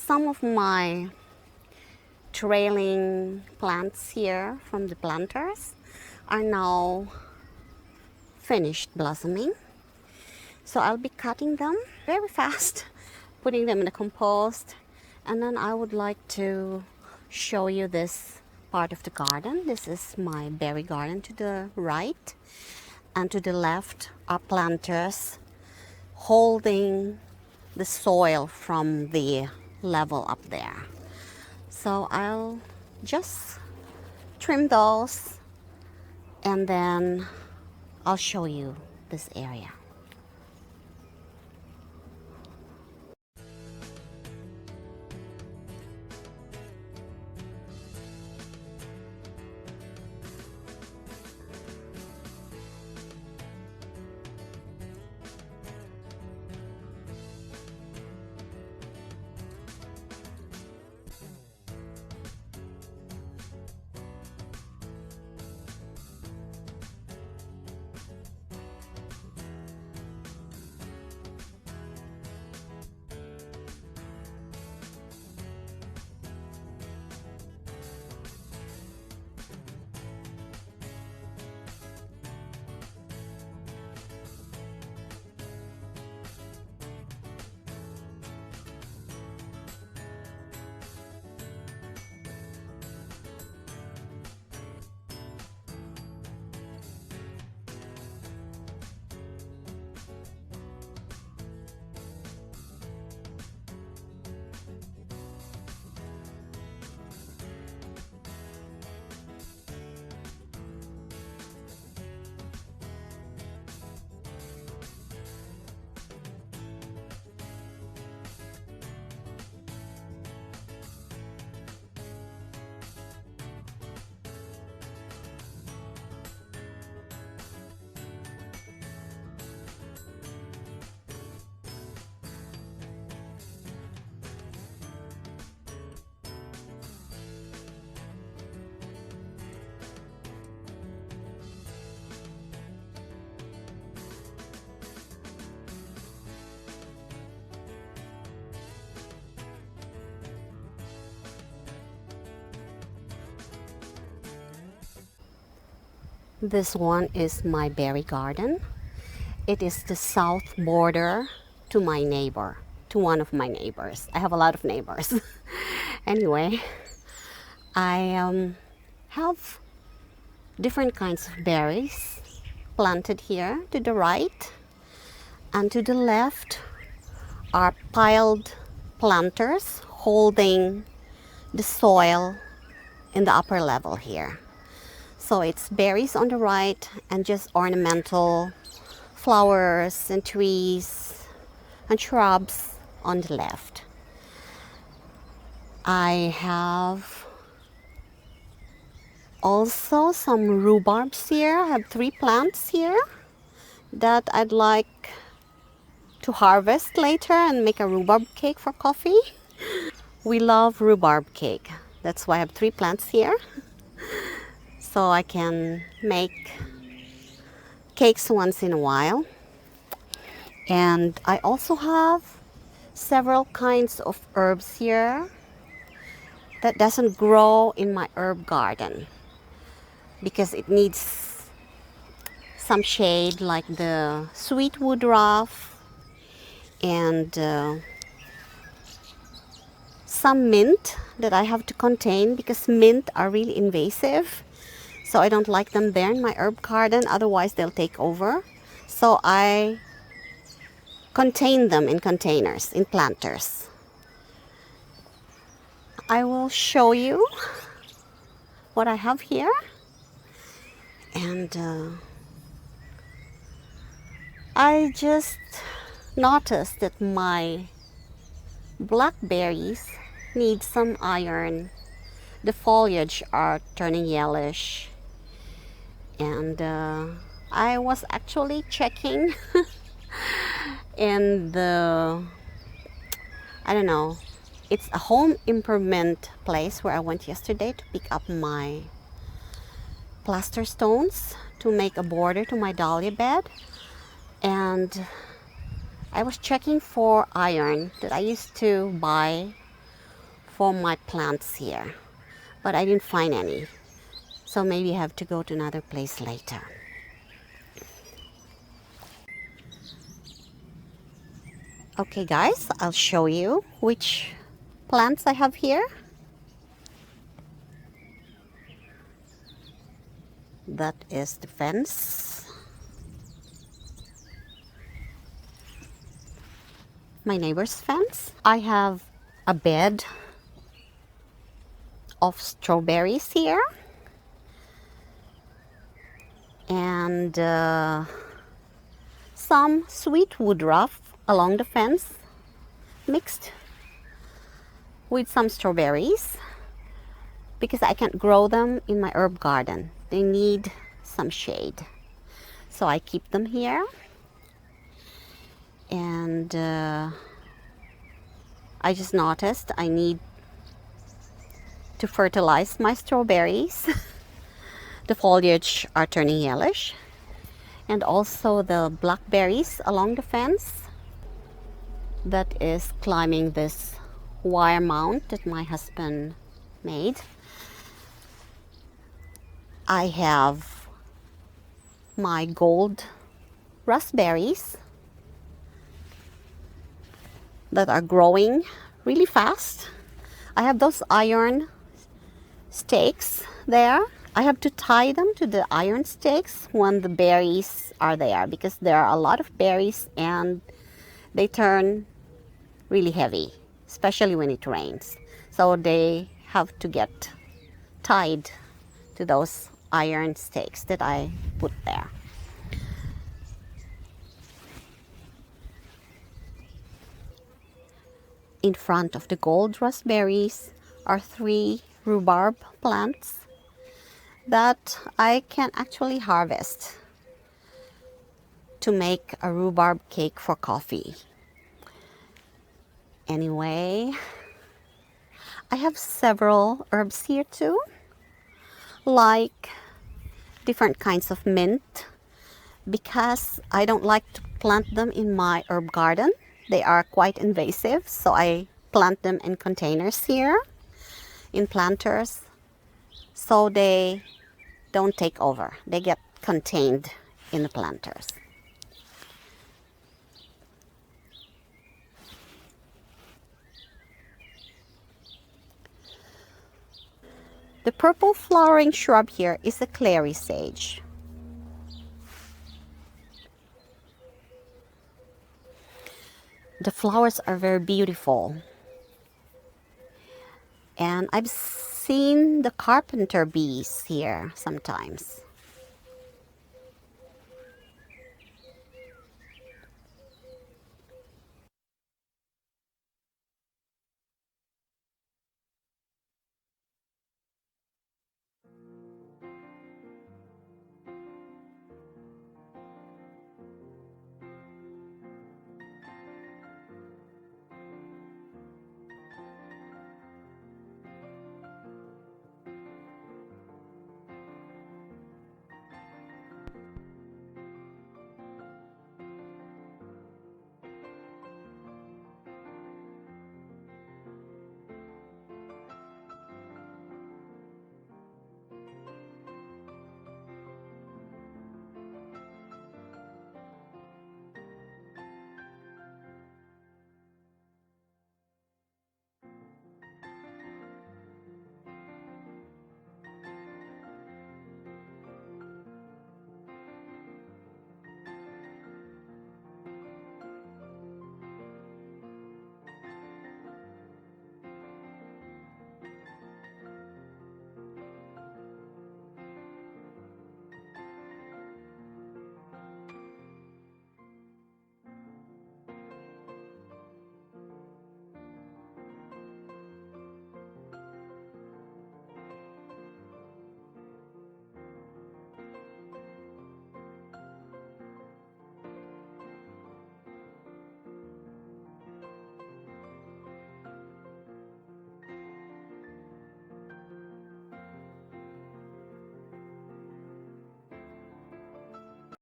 some of my trailing plants here from the planters are now finished blossoming. So I'll be cutting them very fast, putting them in the compost, and then I would like to show you this part of the garden. This is my berry garden to the right, and to the left are planters holding the soil from the level up there. So I'll just trim those and then I'll show you this area. This one is my berry garden. It is the south border to my neighbor, to one of my neighbors. I have a lot of neighbors. Anyway, I have different kinds of berries planted here to the right, and to the left are piled planters holding the soil in the upper level here. So it's berries on the right and just ornamental flowers and trees and shrubs on the left. I have also some rhubarbs here. I have 3 plants here that I'd like to harvest later and make a rhubarb cake for coffee. We love rhubarb cake. That's why I have 3 plants here. So I can make cakes once in a while. And I also have several kinds of herbs here that doesn't grow in my herb garden because it needs some shade, like the sweet woodruff and some mint that I have to contain because mint are really invasive. So I don't like them there in my herb garden, otherwise they'll take over. So I contain them in containers, in planters. I will show you what I have here. And I just noticed that my blackberries need some iron. The foliage are turning yellowish. And I was actually checking in the, I don't know, it's a home improvement place where I went yesterday to pick up my plaster stones to make a border to my dahlia bed. And I was checking for iron that I used to buy for my plants here, but I didn't find any. So maybe I have to go to another place later. Okay guys, I'll show you which plants I have here. That is the fence. My neighbor's fence. I have a bed of strawberries here. And some sweet woodruff along the fence mixed with some strawberries because I can't grow them in my herb garden. They need some shade. So I keep them here. And I just noticed I need to fertilize my strawberries. The foliage are turning yellowish. And also the blackberries along the fence that is climbing this wire mount that my husband made. I have my gold raspberries that are growing really fast. I have those iron stakes there. I have to tie them to the iron stakes when the berries are there because there are a lot of berries and they turn really heavy, especially when it rains. So they have to get tied to those iron stakes that I put there. In front of the gold raspberries are 3 rhubarb plants that I can actually harvest to make a rhubarb cake for coffee. Anyway, I have several herbs here too, like different kinds of mint, because I don't like to plant them in my herb garden. They are quite invasive, so I plant them in containers here, in planters, so they don't take over. They get contained in the planters. The purple flowering shrub here is a clary sage. The flowers are very beautiful. And I've seen the carpenter bees here sometimes.